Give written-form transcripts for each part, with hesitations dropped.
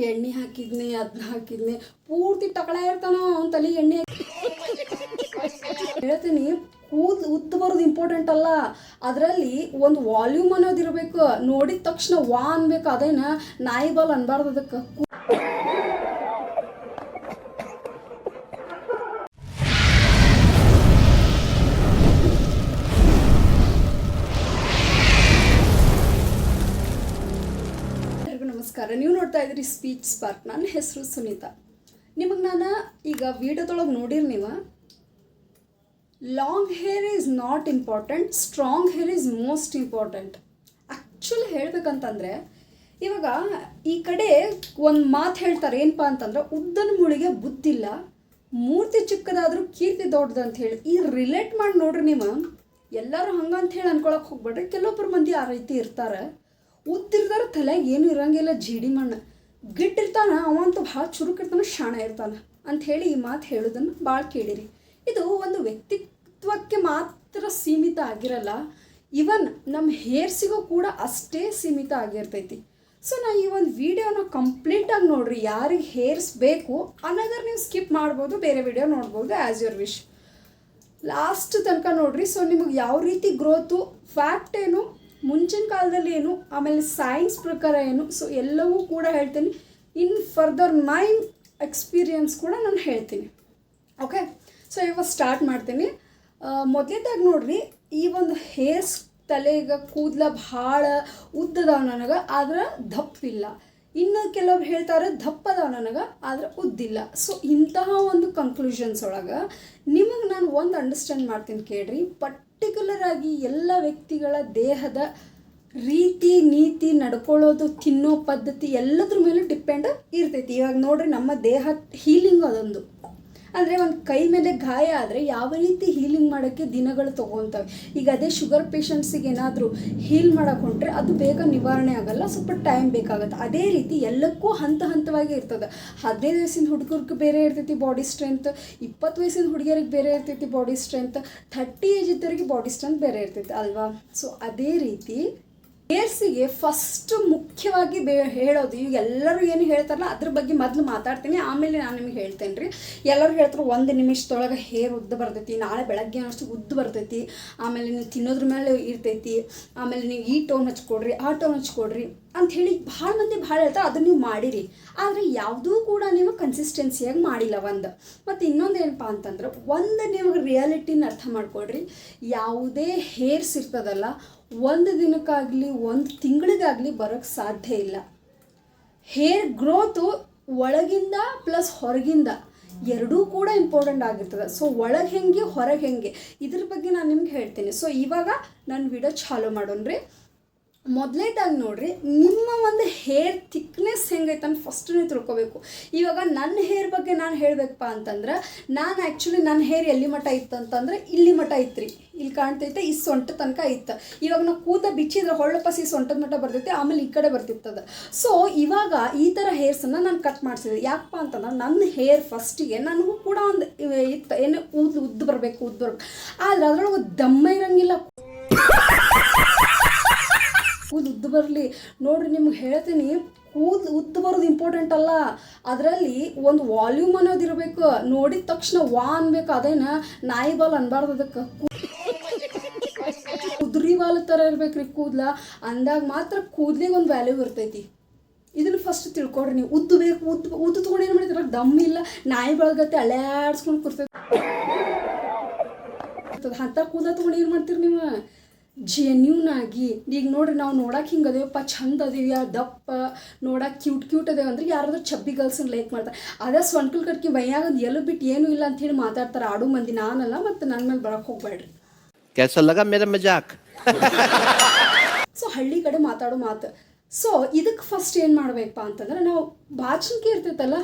ಎಣ್ಣೆ ಹಾಕಿದ್ನಿ ಅದನ್ನ ಹಾಕಿದ್ನಿ ಪೂರ್ತಿ ಟಕಳ ಇರ್ತಾನ ಅವ್ನ ತಲೆ ಎಣ್ಣೆ ಹೇಳ್ತೀನಿ. ಉದ್ದು ಬರೋದು ಇಂಪಾರ್ಟೆಂಟ್ ಅಲ್ಲ, ಅದರಲ್ಲಿ ಒಂದು ವಾಲ್ಯೂಮ್ ಅನ್ನೋದು ಇರಬೇಕು. ನೋಡಿದ ತಕ್ಷಣ ವಾ ಅನ್ಬೇಕು, ಅದೇನ ನಾಯಿ ಬಾಲ್ ಅನ್ಬಾರ್ದು. ಅದಕ್ಕೆ ನಮಸ್ಕಾರ, ನೀವು ನೋಡ್ತಾ ಇದ್ರಿ ಸ್ಪೀಚ್ ಸ್ಪಾರ್ಕ್. ನನ್ನ ಹೆಸರು ಸುನೀತಾ. ನಿಮಗೆ ನಾನು ಈಗ ವಿಡಿಯೋದೊಳಗೆ ನೋಡಿರಿ ನೀವು, long hair is not important, strong hair is most important. Actually ಹೇಳ್ಬೇಕಂತಂದರೆ ಇವಾಗ ಈ ಕಡೆ ಒಂದು ಮಾತು ಹೇಳ್ತಾರೆ, ಏನಪ್ಪ ಅಂತಂದ್ರೆ ಉದ್ದನ ಮುಳಿಗೆ ಬುದ್ಧಿಲ್ಲ, ಮೂರ್ತಿ ಚಿಕ್ಕದಾದರೂ ಕೀರ್ತಿ ದೊಡ್ಡದು ಅಂತ ಹೇಳಿ. ಈ ರಿಲೇಟ್ ಮಾಡಿ ನೋಡ್ರಿ ನೀವು. ಎಲ್ಲರೂ ಹಂಗಂತ ಹೇಳಿ ಅನ್ಕೊಳಕ್ಕೆ ಹೋಗ್ಬೇಡ್ರಿ. ಕೆಲವೊಬ್ಬರು ಮಂದಿ ಆ ರೀತಿ ಇರ್ತಾರೆ. ಉದ್ದಿರ್ದಾರ ತಲೆಗೆ ಏನು ಇರೋಂಗಿಲ್ಲ, ಜೀಡಿ ಮಣ್ಣು ಗಿಟ್ಟಿರ್ತಾನೆ ಅವಂತೂ ಭಾಳ ಚುರುಕಿರ್ತಾನೆ, ಶಾಣ ಇರ್ತಾನೆ ಅಂಥೇಳಿ ಈ ಮಾತು ಹೇಳೋದನ್ನು ಭಾಳ ಕೇಳಿರಿ. ಇದು ಒಂದು ವ್ಯಕ್ತಿತ್ವಕ್ಕೆ ಮಾತ್ರ ಸೀಮಿತ ಆಗಿರಲ್ಲ, ಇವನ್ ನಮ್ಮ ಹೇರ್ಸಿಗೂ ಕೂಡ ಅಷ್ಟೇ ಸೀಮಿತ ಆಗಿರ್ತೈತಿ. ಸೊ ನಾ ಈ ಒಂದು ವಿಡಿಯೋನ ಕಂಪ್ಲೀಟಾಗಿ ನೋಡ್ರಿ. ಯಾರಿಗೆ ಹೇರ್ಸ್ ಬೇಕು ಅನ್ನೋದ್ರ ನೀವು ಸ್ಕಿಪ್ ಮಾಡ್ಬೋದು, ಬೇರೆ ವಿಡಿಯೋ ನೋಡ್ಬೋದು, ಆ್ಯಸ್ ಯುವರ್ ವಿಶ್. ಲಾಸ್ಟ್ ತನಕ ನೋಡ್ರಿ. ಸೊ ನಿಮಗೆ ಯಾವ ರೀತಿ ಗ್ರೋತು, ಫ್ಯಾಕ್ಟ್ ಏನು, ಮುಂಚಿನ ಕಾಲದಲ್ಲಿ ಏನು, ಆಮೇಲೆ ಸೈನ್ಸ್ ಪ್ರಕಾರ ಏನು, ಸೊ ಎಲ್ಲವೂ ಕೂಡ ಹೇಳ್ತೀನಿ. ಇನ್ ಫರ್ದರ್ ಮೈ ಎಕ್ಸ್ಪೀರಿಯನ್ಸ್ ಕೂಡ ನಾನು ಹೇಳ್ತೀನಿ. ಓಕೆ, ಸೊ ಇವಾಗ ಸ್ಟಾರ್ಟ್ ಮಾಡ್ತೀನಿ. ಮೊದಲೇದಾಗಿ ನೋಡ್ರಿ, ಈ ಒಂದು ಹೇರ್ಸ್ ತಲೆಗೆ ಕೂದಲ ಭಾಳ ಉದ್ದದಾವ ನನಗೆ, ಆದ್ರೆ ದಪ್ಪಿಲ್ಲ. ಇನ್ನು ಕೆಲವ್ರು ಹೇಳ್ತಾರೆ ದಪ್ಪದಾವ ನನಗೆ, ಆದ್ರೆ ಉದ್ದಿಲ್ಲ. ಸೊ ಇಂತಹ ಒಂದು ಕನ್ಕ್ಲೂಷನ್ಸ್ ಒಳಗೆ ನಿಮಗೆ ನಾನು ಒಂದು ಅಂಡರ್ಸ್ಟ್ಯಾಂಡ್ ಮಾಡ್ತೀನಿ ಕೇಳ್ರಿ. ಪರ್ಟಿಕ್ಯುಲರ್ ಆಗಿ ಎಲ್ಲ ವ್ಯಕ್ತಿಗಳ ದೇಹದ ರೀತಿ ನೀತಿ, ನಡ್ಕೊಳ್ಳೋದು, ತಿನ್ನೋ ಪದ್ಧತಿ ಎಲ್ಲದ್ರ ಮೇಲೆ ಡಿಪೆಂಡ್ ಇರ್ತೈತಿ. ಇವಾಗ ನೋಡ್ರಿ, ನಮ್ಮ ದೇಹ ಹೀಲಿಂಗ್ ಅದೊಂದು ಅಂದರೆ ಒಂದು ಕೈ ಮೇಲೆ ಗಾಯ ಆದರೆ ಯಾವ ರೀತಿ ಹೀಲಿಂಗ್ ಮಾಡೋಕ್ಕೆ ದಿನಗಳು ತೊಗೊತವೆ. ಈಗ ಅದೇ ಶುಗರ್ ಪೇಷಂಟ್ಸಿಗೆ ಏನಾದರೂ ಹೀಲ್ ಮಾಡೋಕೆ ಹೊಂಟ್ರೆ ಅದು ಬೇಗ ನಿವಾರಣೆ ಆಗೋಲ್ಲ, ಸ್ವಲ್ಪ ಟೈಮ್ ಬೇಕಾಗುತ್ತೆ. ಅದೇ ರೀತಿ ಎಲ್ಲಕ್ಕೂ ಹಂತ ಹಂತವಾಗಿ ಇರ್ತದೆ. 15 ವಯಸ್ಸಿನ ಹುಡುಗರಿಗೆ ಬೇರೆ ಇರ್ತೈತಿ ಬಾಡಿ ಸ್ಟ್ರೆಂತ್, 20 ವಯಸ್ಸಿನ ಹುಡುಗಿಯರಿಗೆ ಬೇರೆ ಇರ್ತೈತಿ ಬಾಡಿ ಸ್ಟ್ರೆಂತ್, 30 ಏಜ್ ಇದ್ದವರಿಗೆ ಬಾಡಿ ಸ್ಟ್ರೆಂತ್ ಬೇರೆ ಇರ್ತೈತಿ ಅಲ್ವಾ. ಸೊ ಅದೇ ರೀತಿ ಹೇರ್ಸಿಗೆ ಫಸ್ಟ್ ಮುಖ್ಯವಾಗಿ ಹೇಳೋದು, ಈಗ ಎಲ್ಲರೂ ಏನು ಹೇಳ್ತಾರಲ್ಲ ಅದ್ರ ಬಗ್ಗೆ ಮೊದಲು ಮಾತಾಡ್ತೀನಿ, ಆಮೇಲೆ ನಾನು ನಿಮಗೆ ಹೇಳ್ತೇನೆ ರೀ. ಎಲ್ಲರೂ ಹೇಳ್ತಾರೆ 1 ನಿಮಿಷದೊಳಗೆ ಹೇರ್ ಉದ್ದ ಬರ್ತೈತಿ, ನಾಳೆ ಬೆಳಗ್ಗೆ ಅಷ್ಟು ಉದ್ದ ಬರ್ತೈತಿ, ಆಮೇಲೆ ನೀವು ತಿನ್ನೋದ್ರ ಮೇಲೆ ಇರ್ತೈತಿ, ಆಮೇಲೆ ನೀವು ಈ ಟೋನ್ ಹಚ್ಕೊಡ್ರಿ, ಆ ಟೋನ್ ಹಚ್ಕೊಡ್ರಿ ಅಂಥೇಳಿ ಭಾಳ ಮಂದಿ ಭಾಳ ಹೇಳ್ತಾರೆ. ಅದನ್ನು ನೀವು ಮಾಡಿರಿ, ಆದರೆ ಯಾವುದೂ ಕೂಡ ನೀವು ಕನ್ಸಿಸ್ಟೆನ್ಸಿಯಾಗಿ ಮಾಡಿಲ್ಲ. ಮತ್ತು ಇನ್ನೊಂದು ಏನಪ್ಪ ಅಂತಂದ್ರೆ, ನಿಮಗೆ ರಿಯಾಲಿಟಿನ ಅರ್ಥ ಮಾಡ್ಕೊಡ್ರಿ. ಯಾವುದೇ ಹೇರ್ಸ್ ಇರ್ತದಲ್ಲ, 1 ದಿನಕ್ಕಾಗಲಿ 1 ತಿಂಗಳಿಗಾಗಲಿ ಬರೋಕ್ಕೆ ಸಾಧ್ಯ ಇಲ್ಲ. ಹೇರ್ ಗ್ರೋತು ಒಳಗಿಂದ ಪ್ಲಸ್ ಹೊರಗಿಂದ ಎರಡೂ ಕೂಡ ಇಂಪಾರ್ಟೆಂಟ್ ಆಗಿರ್ತದೆ. ಸೊ ಒಳಗೆ ಹೆಂಗೆ ಹೊರಗೆ ಹೆಂಗೆ ಇದ್ರ ಬಗ್ಗೆ ನಾನು ನಿಮ್ಗೆ ಹೇಳ್ತೀನಿ. ಸೊ ಇವಾಗ ನಾನು ವಿಡಿಯೋ ಚಾಲೂ ಮಾಡೋಣ್ರಿ. ಮೊದಲೇದಾಗಿ ನೋಡ್ರಿ, ನಿಮ್ಮ ಒಂದು ಹೇರ್ ಥಿಕ್ನೆಸ್ ಹೆಂಗೈತೆ ಅಂತ ಫಸ್ಟ್ ನೀವು ತಿಳ್ಕೊಬೇಕು. ಇವಾಗ ನನ್ನ ಹೇರ್ ಬಗ್ಗೆ ನಾನು ಹೇಳಬೇಕಪ್ಪ ಅಂತಂದ್ರೆ, ನಾನು ಆ್ಯಕ್ಚುಲಿ ನನ್ನ ಹೇರ್ ಎಲ್ಲಿ ಮಟ್ಟ ಇತ್ತು ಅಂತಂದ್ರೆ ಇಲ್ಲಿ ಮಟ್ಟ ಇತ್ತು ರೀ, ಇಲ್ಲಿ ಕಾಣ್ತೈತೆ, ಈ ಸೊಂಟ ತನಕ ಇತ್ತು. ಇವಾಗ ನಾವು ಕೂದ ಬಿಚ್ಚಿದ್ರೆ ಹೊಳ್ಳಪಸಿ ಸೊಂಟದ ಮಟ್ಟ ಬರ್ತೈತೆ, ಆಮೇಲೆ ಈ ಕಡೆ ಬರ್ತಿರ್ತದೆ. ಸೊ ಇವಾಗ ಈ ಥರ ಹೇರ್ಸನ್ನು ನಾನು ಕಟ್ ಮಾಡಿಸಿದೆ. ಯಾಕಪ್ಪ ಅಂತಂದ್ರೆ ನನ್ನ ಹೇರ್ ಫಸ್ಟಿಗೆ ನನಗೂ ಕೂಡ ಒಂದು ಇತ್ತು, ಏನು ಉದ್ದು ಬರಬೇಕು, ಆದರೆ ಅದರೊಳಗೆ ದಮ್ಮ ಇರೋಂಗಿಲ್ಲ, ಕೂದಲು ಉದ್ದು ಬರಲಿ. ನೋಡ್ರಿ, ನಿಮ್ಗೆ ಹೇಳ್ತೀನಿ, ಕೂದಲು ಉದ್ದು ಬರೋದು ಇಂಪಾರ್ಟೆಂಟ್ ಅಲ್ಲ, ಅದರಲ್ಲಿ ಒಂದು ವಾಲ್ಯೂಮ್ ಅನ್ನೋದು ಇರಬೇಕು. ನೋಡಿದ ತಕ್ಷಣ ವಾ ಅನ್ಬೇಕು, ಅದೇನ ನಾಯಿ ಬಾಲ್ ಅನ್ಬಾರ್ದು. ಅದಕ್ಕೆ ಕುದುರೆ ಬಾಲ್ ಥರ ಇರ್ಬೇಕ್ರಿ ಕೂದಲ, ಅಂದಾಗ ಮಾತ್ರ ಕೂದಲಿಗೆ ಒಂದು ವ್ಯಾಲ್ಯೂ ಇರ್ತೈತಿ. ಇದನ್ನು ಫಸ್ಟ್ ತಿಳ್ಕೊಡ್ರಿ ನೀವು. ಉದ್ದು ಬೇಕು, ಉದ್ದು ತೊಗೊಂಡು ಏನು ಮಾಡ್ತೀರ, ದಮ್ ಇಲ್ಲ, ನಾಯಿ ಬಳಗತ್ತೆ ಅಲ್ಲಾಡ್ಸ್ಕೊಂಡು ಕೂರ್ತೈತಿ. ಅಂಥ ಕೂದಲ ತೊಗೊಂಡು ಏನು ಮಾಡ್ತೀರಿ ನೀವು, ಜೆನ್ಯೂನ್ ಆಗಿ. ಈಗ ನೋಡ್ರಿ, ನಾವು ನೋಡಕ್ಕೆ ಹಿಂಗೆ ಅದೇವಪ್ಪ, ಚಂದ ಅದೇವಿ, ದಪ್ಪ ನೋಡಕ್ಕೆ ಕ್ಯೂಟ್ ಅದೇವ ಅಂದ್ರೆ ಯಾರಾದ್ರೂ ಚಬ್ಬಿ ಗರ್ಲ್ಸನ್ನ ಲೈಕ್ ಮಾಡ್ತಾರೆ. ಅದೇ ಸೊಂಟಲ್ ಕಟ್ಕಿ ಬೈಯಾಗ ಒಂದು ಎಲ್ಲೂ ಬಿಟ್ಟು ಏನೂ ಇಲ್ಲ ಅಂತ ಹೇಳಿ ಮಾತಾಡ್ತಾರೆ ಆಡು ಮಂದಿ. ನಾನಲ್ಲ, ಮತ್ತು ನನ್ನ ಮೇಲೆ ಬರೋಕ್ಕೆ ಹೋಗ್ಬೇಡ್ರಿ. ಸೊ ಹಳ್ಳಿ ಕಡೆ ಮಾತಾಡೋ ಮಾತು. ಸೊ ಇದಕ್ಕೆ ಫಸ್ಟ್ ಏನು ಮಾಡ್ಬೇಕಪ್ಪ ಅಂತಂದ್ರೆ, ನಾವು ಬಾಚಿನ್ಕೆ ಇರ್ತೈತಲ್ಲ,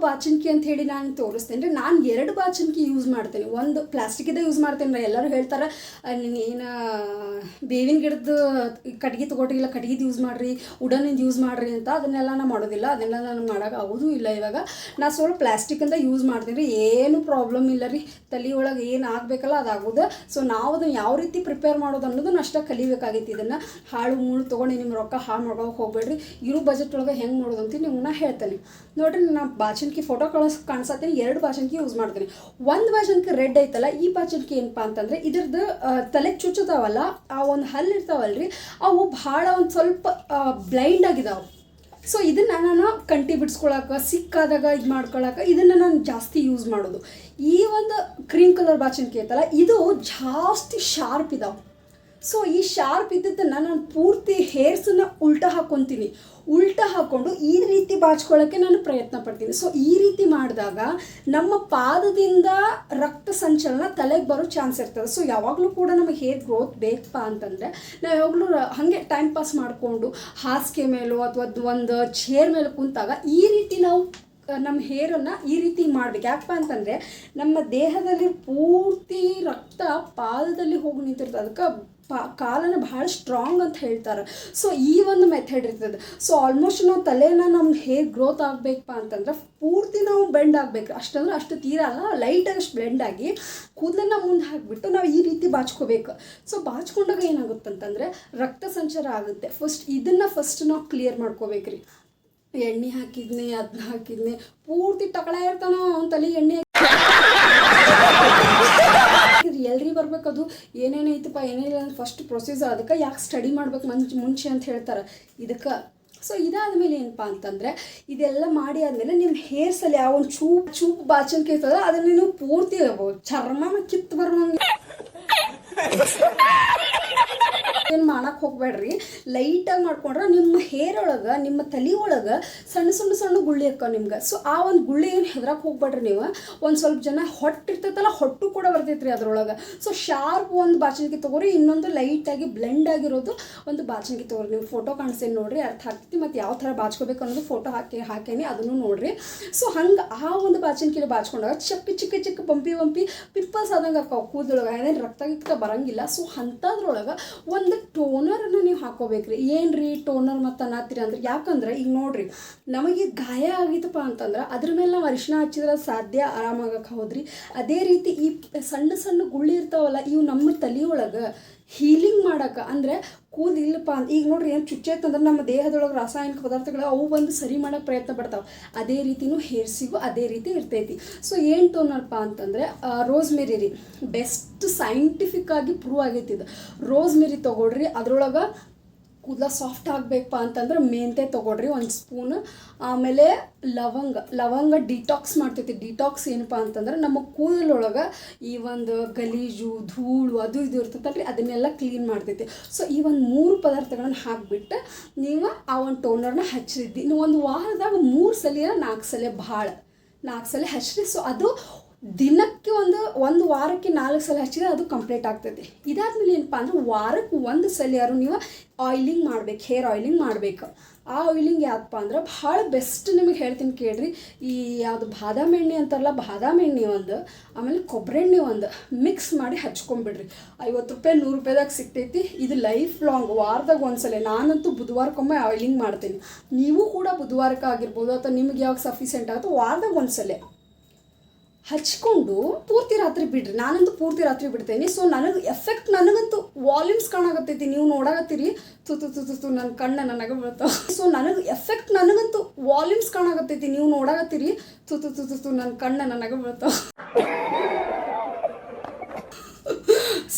ಬಾಚಣಿಕೆ ಅಂತ ಹೇಳಿ ನಾನು ತೋರಿಸ್ತೇನೆ ರೀ. ನಾನು 2 ಬಾಚಣಿಕೆ ಯೂಸ್ ಮಾಡ್ತೇನೆ. ಒಂದು ಪ್ಲಾಸ್ಟಿಕ್ಕಿದೆ ಯೂಸ್ ಮಾಡ್ತೇನೆ ರೀ. ಎಲ್ಲರೂ ಹೇಳ್ತಾರೆ ಏನು ಬೇವಿನ ಗಿಡದ ಕಟ್ಗೆ ತೊಗೊಟ್ರಿ, ಕಟ್ಗಿದು ಯೂಸ್ ಮಾಡಿರಿ, ಉಡನಿಂದ ಯೂಸ್ ಮಾಡಿರಿ ಅಂತ. ಅದನ್ನೆಲ್ಲ ನಾನು ಮಾಡೋದಿಲ್ಲ, ಅದನ್ನೆಲ್ಲ ನಾನು ಮಾಡೋಕೆ ಆಗೋದು ಇಲ್ಲ. ಇವಾಗ ನಾನು ಸ್ವಲ್ಪ ಪ್ಲಾಸ್ಟಿಕ್ಕಿಂದ ಯೂಸ್ ಮಾಡ್ತೀನಿ ರೀ. ಏನು ಪ್ರಾಬ್ಲಮ್ ಇಲ್ಲ ರೀ, ತಲೆ ಒಳಗೆ ಏನು ಆಗಬೇಕಲ್ಲ ಅದಾಗೋದು. ಸೊ ನಾವು ಅದನ್ನು ಯಾವ ರೀತಿ ಪ್ರಿಪೇರ್ ಮಾಡೋದು ಅನ್ನೋದನ್ನ ಅಷ್ಟೇ ಕಲಿಬೇಕಾಗೈತಿ. ಇದನ್ನು ಹಾಳು ಮೂಳು ತೊಗೊಂಡು ನಿಮ್ಮ ರೊಕ್ಕ ಹಾಳು ಮಾಡೋಕೆ ಹೋಗ್ಬೇಡ್ರಿ. ಇರೋ ಬಜೆಟ್ ಒಳಗೆ ಹೆಂಗೆ ಮಾಡೋದು ಅಂತ ನಿಮ್ಮನ್ನ ಹೇಳ್ತೇನೆ ನೋಡಿರಿ. ನಾನು ಬಾಚಣಿಕೆ ಫೋಟೋ ಕಾಣಿಸತ್ತೀನಿ, 2 ಬಾಚಣಿಕೆ ಯೂಸ್ ಮಾಡ್ತೀನಿ. ಒಂದು ಬಾಚಣಿಕೆ ರೆಡ್ ಐತಲ್ಲ, ಈ ಬಾಚಣಿಕೆ ಏನಪ್ಪ ಅಂತಂದರೆ ಇದ್ರದ್ದು ತಲೆ ಚುಚ್ಚುತ್ತಾವಲ್ಲ, ಆ ಒಂದು ಹಲ್ಲು ಇರ್ತಾವಲ್ರಿ, ಅವು ಭಾಳ ಒಂದು ಸ್ವಲ್ಪ ಬ್ಲೈಂಡ್ ಆಗಿದಾವೆ. ಸೊ ಇದನ್ನು ನಾನು ಕಂಟಿ ಬಿಡಿಸ್ಕೊಳಕ್ಕೆ, ಸಿಕ್ಕಾದಾಗ ಇದು ಮಾಡ್ಕೊಳಕ್ಕೆ ಇದನ್ನು ನಾನು ಜಾಸ್ತಿ ಯೂಸ್ ಮಾಡೋದು. ಈ ಒಂದು ಕ್ರೀಮ್ ಕಲರ್ ಬಾಚಣಿಕೆ ಐತಲ್ಲ, ಇದು ಜಾಸ್ತಿ ಶಾರ್ಪ್ ಇದಾವೆ. ಸೊ ಈ ಶಾರ್ಪ್ ಇದ್ದದ್ದನ್ನು ನಾನು ಪೂರ್ತಿ ಹೇರ್ಸನ್ನು ಉಲ್ಟಾ ಹಾಕ್ಕೊತೀನಿ. ಉಲ್ಟಾ ಹಾಕ್ಕೊಂಡು ಈ ರೀತಿ ಬಾಚ್ಕೊಳ್ಳೋಕ್ಕೆ ನಾನು ಪ್ರಯತ್ನ ಪಡ್ತೀನಿ. ಸೊ ಈ ರೀತಿ ಮಾಡಿದಾಗ ನಮ್ಮ ಪಾದದಿಂದ ರಕ್ತ ಸಂಚಲನ ತಲೆಗೆ ಬರೋ ಚಾನ್ಸ್ ಇರ್ತದೆ. ಸೊ ಯಾವಾಗಲೂ ಕೂಡ ನಮಗೆ ಹೇರ್ ಗ್ರೋತ್ ಬೇಕಪ್ಪ ಅಂತಂದರೆ ನಾವು ಯಾವಾಗಲೂ ಹಾಗೆ ಟೈಮ್ ಪಾಸ್ ಮಾಡಿಕೊಂಡು ಹಾಸಿಗೆ ಮೇಲೋ ಅಥವಾ ಒಂದು ಚೇರ್ ಮೇಲೆ ಕುಂತಾಗ ಈ ರೀತಿ ನಾವು ನಮ್ಮ ಹೇರನ್ನು ಈ ರೀತಿ ಮಾಡಬೇಕು. ಯಾಕಪ್ಪ ಅಂತಂದರೆ ನಮ್ಮ ದೇಹದಲ್ಲಿ ಪೂರ್ತಿ ರಕ್ತ ಪಾದದಲ್ಲಿ ಹೋಗಿ ನಿಂತಿರ್ತದೆ. ಅದಕ್ಕೆ ಕಾಲನ್ನು ಭಾಳ ಸ್ಟ್ರಾಂಗ್ ಅಂತ ಹೇಳ್ತಾರೆ. ಸೊ ಈ ಒಂದು ಮೆಥಡ್ ಇರ್ತದೆ. ಸೊ ಆಲ್ಮೋಸ್ಟ್ ನಾವು ತಲೆನ ನಮ್ಮ ಹೇರ್ ಗ್ರೋತ್ ಆಗಬೇಕಪ್ಪ ಅಂತಂದ್ರೆ ಪೂರ್ತಿ ನಾವು ಬೆಂಡ್ ಆಗಬೇಕು. ಅಷ್ಟಂದ್ರೆ ಅಷ್ಟು ತೀರಾ ಅಲ್ಲ, ಲೈಟಾಗಿ ಅಷ್ಟು ಬ್ಲೆಂಡ್ ಆಗಿ ಕೂದಲನ್ನ ಮುಂದೆ ಹಾಕಿಬಿಟ್ಟು ನಾವು ಈ ರೀತಿ ಬಾಚ್ಕೋಬೇಕು. ಸೊ ಬಾಚ್ಕೊಂಡಾಗ ಏನಾಗುತ್ತಂತಂದರೆ ರಕ್ತ ಸಂಚಾರ ಆಗುತ್ತೆ. ಫಸ್ಟ್ ನಾವು ಕ್ಲಿಯರ್ ಮಾಡ್ಕೋಬೇಕ್ರಿ. ಎಣ್ಣೆ ಹಾಕಿದ್ನಿ, ಅದನ್ನ ಹಾಕಿದ್ನಿ, ಪೂರ್ತಿ ಟಕಳ ಇರ್ತಾನೋ ಅವ್ನ ತಲೆ ಎಣ್ಣೆ ಎಲ್ರಿ ಬರ್ಬೇಕದು ಏನೇನೈತಪ್ಪ ಏನೇನಿಲ್ಲ ಅಂತ ಫಸ್ಟ್ ಪ್ರೊಸೀಜರ್. ಅದಕ್ಕೆ ಯಾಕೆ ಸ್ಟಡಿ ಮಾಡ್ಬೇಕು ಮುಂಚೆ ಅಂತ ಹೇಳ್ತಾರೆ ಇದಕ್ಕೆ. ಸೊ ಇದಾದಮೇಲೆ ಏನಪ್ಪ ಅಂತಂದರೆ ಇದೆಲ್ಲ ಮಾಡಿ ಆದಮೇಲೆ ನಿಮ್ಮ ಹೇರ್ಸಲ್ಲಿ ಯಾವ ಒಂದು ಚೂಪ್ ಬಾಚಣಿಕೆ ಇರ್ತದೆ ಅದನ್ನು ನೀವು ಪೂರ್ತಿ ಚರ್ಮನ ಕಿತ್ತು ಬರೋಂಗೆ ಏನು ಮಾಡಕ್ಕೆ ಹೋಗ್ಬೇಡ್ರಿ. ಲೈಟಾಗಿ ಮಾಡ್ಕೊಂಡ್ರೆ ನಿಮ್ಮ ಹೇರ್ ಒಳಗೆ, ನಿಮ್ಮ ತಲೆ ಒಳಗೆ ಸಣ್ಣ ಗುಳ್ಳಿ ಅಕ್ಕ ನಿಮ್ಗೆ. ಸೊ ಆ ಒಂದು ಗುಳ್ಳಿ ಏನು ಹೆದ್ರಕ್ಕೆ ಹೋಗ್ಬೇಡ್ರಿ ನೀವು. ಒಂದು ಸ್ವಲ್ಪ ಜನ ಹೊಟ್ಟಿರ್ತೈತಲ್ಲ, ಹೊಟ್ಟು ಕೂಡ ಬರ್ತೈತೆ ರೀ ಅದ್ರೊಳಗೆ. ಸೊ ಶಾರ್ಪ್ ಒಂದು ಬಾಚಣಿಕೆ ತೊಗೊರಿ, ಇನ್ನೊಂದು ಲೈಟಾಗಿ ಬ್ಲೆಂಡ್ ಆಗಿರೋದು ಒಂದು ಬಾಚಣಿಕೆ ತೊಗೊರಿ. ನೀವು ಫೋಟೋ ಕಾಣಿಸ್ತೇನೆ ನೋಡಿರಿ, ಅರ್ಥ ಆಗ್ತೈತಿ. ಮತ್ತು ಯಾವ ಥರ ಬಾಚ್ಕೋಬೇಕು ಅನ್ನೋದು ಫೋಟೋ ಹಾಕೇನಿ, ಅದನ್ನು ನೋಡಿರಿ. ಸೊ ಹಂಗೆ ಆ ಒಂದು ಬಾಚಣಿಕೆ ಬಾಚ್ಕೊಂಡಾಗ ಚಿಕ್ಕ ಬಂಪಿ ಪಿಂಪಲ್ಸ್ ಆದಂಗೆ ಅಕ್ಕ ಕೂದಲೊಳಗೆ, ಏನೇನು ರಕ್ತ ಬರಂಗಿಲ್ಲ. ಸೊ ಅಂಥದ್ರೊಳಗೆ ಒಂದು ಟೋನರನ್ನು ನೀವು ಹಾಕೋಬೇಕ್ರಿ. ಏನು ರೀ ಟೋನರ್ ಮತ್ತು ಅನ್ನತ್ತೀರಿ ಅಂದ್ರೆ, ಯಾಕಂದ್ರೆ ಈಗ ನೋಡಿರಿ, ನಮಗೆ ಗಾಯ ಆಗಿತ್ತಪ್ಪ ಅಂತಂದ್ರೆ ಅದ್ರ ಮೇಲೆ ನಾವು ಅರಿಶಿನ ಹಚ್ಚಿದ್ರೆ ಸಾಧ್ಯ ಆರಾಮಾಗಕ್ಕೆ ಹೋದ್ರಿ. ಅದೇ ರೀತಿ ಈ ಸಣ್ಣ ಗುಳ್ಳಿ ಇರ್ತಾವಲ್ಲ, ಇವು ನಮ್ಮ ತಲೆಯೊಳಗೆ ಹೀಲಿಂಗ್ ಮಾಡೋಕೆ ಅಂದರೆ ಕೂದಿಲ್ಲಪ್ಪ ಅಂತ ಈಗ ನೋಡ್ರಿ ಏನು ಚುಚ್ಚೈತಂದ್ರೆ ನಮ್ಮ ದೇಹದೊಳಗೆ ರಾಸಾಯನಿಕ ಪದಾರ್ಥಗಳು ಅವು ಬಂದು ಸರಿ ಮಾಡೋಕ್ಕೆ ಪ್ರಯತ್ನ ಪಡ್ತಾವೆ. ಅದೇ ರೀತಿಯೂ ಹೇರ್ಸಿಗೂ ಅದೇ ರೀತಿ ಇರ್ತೈತಿ. ಸೊ ಏನು ಟೋನರ್ಪ್ಪ ಅಂತಂದರೆ ರೋಸ್ಮೆರಿ ರೀ, ಬೆಸ್ಟ್ ಸೈಂಟಿಫಿಕ್ ಆಗಿ ಪ್ರೂವ್ ಆಗೈತಿ ಇದು. ರೋಸ್ಮೆರಿ ತೊಗೊಳ್ರಿ, ಅದ್ರೊಳಗೆ ಕೂದಲ ಸಾಫ್ಟ್ ಆಗಬೇಕಪ್ಪ ಅಂತಂದ್ರೆ ಮೆಂತೆ ತೊಗೊಳ್ರಿ 1 ಸ್ಪೂನ್. ಆಮೇಲೆ ಲವಂಗ ಡಿಟಾಕ್ಸ್ ಮಾಡ್ತೈತಿ. ಡಿಟಾಕ್ಸ್ ಏನಪ್ಪ ಅಂತಂದ್ರೆ ನಮ್ಮ ಕೂದಲೊಳಗೆ ಈ ಒಂದು ಗಲೀಜು ಧೂಳು ಅದು ಇದು ಇರ್ತೈತಲ್ರಿ, ಅದನ್ನೆಲ್ಲ ಕ್ಲೀನ್ ಮಾಡ್ತೈತಿ. ಸೊ ಈ ಒಂದು 3 ಪದಾರ್ಥಗಳನ್ನ ಹಾಕಿಬಿಟ್ಟು ನೀವು ಆ ಒಂದು ಟೋನರ್ನ ಹಚ್ಚಿದ್ದಿ. ನೀವು ಒಂದು ವಾರದಾಗ 3 ಸಲ 4 ಸಲ 4 ಸಲ ಹಚ್ಚಿರಿ. ಸೊ ಅದು ದಿನಕ್ಕೆ ಒಂದು ವಾರಕ್ಕೆ 4 ಸಲ ಹಚ್ಚಿದ್ರೆ ಅದು ಕಂಪ್ಲೀಟ್ ಆಗ್ತೈತಿ. ಇದಾದ್ಮೇಲೆ ಏನಪ್ಪ ಅಂದ್ರೆ ವಾರಕ್ಕೆ 1 ಸಲ ಯಾರು ನೀವು ಆಯಿಲಿಂಗ್ ಮಾಡ್ಬೇಕು, ಹೇರ್ ಆಯಿಲಿಂಗ್ ಮಾಡಬೇಕು. ಆ ಆಯಿಲಿಂಗ್ ಯಾಕಪ್ಪ ಅಂದ್ರೆ ಭಾಳ ಬೆಸ್ಟ್ ನಿಮಗೆ ಹೇಳ್ತೀನಿ ಕೇಳ್ರಿ. ಈ ಯಾವುದು ಬಾದಾಮಿ ಎಣ್ಣೆ ಅಂತಾರಲ್ಲ, ಬಾದಾಮಿ ಎಣ್ಣೆ ಒಂದು, ಆಮೇಲೆ ಕೊಬ್ಬರಿ ಎಣ್ಣೆ ಒಂದು ಮಿಕ್ಸ್ ಮಾಡಿ ಹಚ್ಕೊಂಡ್ಬಿಡ್ರಿ. 50 ರೂಪಾಯಿ 100 ರೂಪಾಯಿದಾಗ ಸಿಗ್ತೈತಿ. ಇದು ಲೈಫ್ ಲಾಂಗ್ ವಾರದಾಗ 1 ಸಲ. ನಾನಂತೂ ಬುಧವಾರಕ್ಕೊಮ್ಮೆ ಆಯಿಲಿಂಗ್ ಮಾಡ್ತೀನಿ. ನೀವು ಕೂಡ ಬುಧವಾರಕ್ಕೆ ಆಗಿರ್ಬೋದು ಅಥವಾ ನಿಮ್ಗೆ ಯಾವಾಗ ಸಫಿಷಿಯೆಂಟ್ ಆಗುತ್ತೋ ವಾರದಾಗ 1 ಸಲ ಹಚ್ಕೊಂಡು ಪೂರ್ತಿ ರಾತ್ರಿ ಬಿಡ್ರಿ. ನಾನಂತೂ ಪೂರ್ತಿ ರಾತ್ರಿ ಬಿಡ್ತೇನೆ. ಸೊ ಎಫೆಕ್ಟ್ ನನಗಂತೂ ವಾಲ್ಯೂಮ್ಸ್ ಕಾಣಾಕತ್ತೈತಿ. ನೀವು ನೋಡಾಕತ್ತೀರಿ, ತು ನನ್ನ ಕಣ್ಣ ನನಗೆ ಬೀಳ್ತಾವೆ. ಸೊ ಎಫೆಕ್ಟ್ ನನಗಂತೂ ವಾಲ್ಯೂಮ್ಸ್ ಕಾಣಾಕತ್ತೈತಿ. ನೀವು ನೋಡಾಕತ್ತೀರಿ, ತು ನನ್ನ ಕಣ್ಣ ನನಗೆ ಬೀಳ್ತಾವೆ.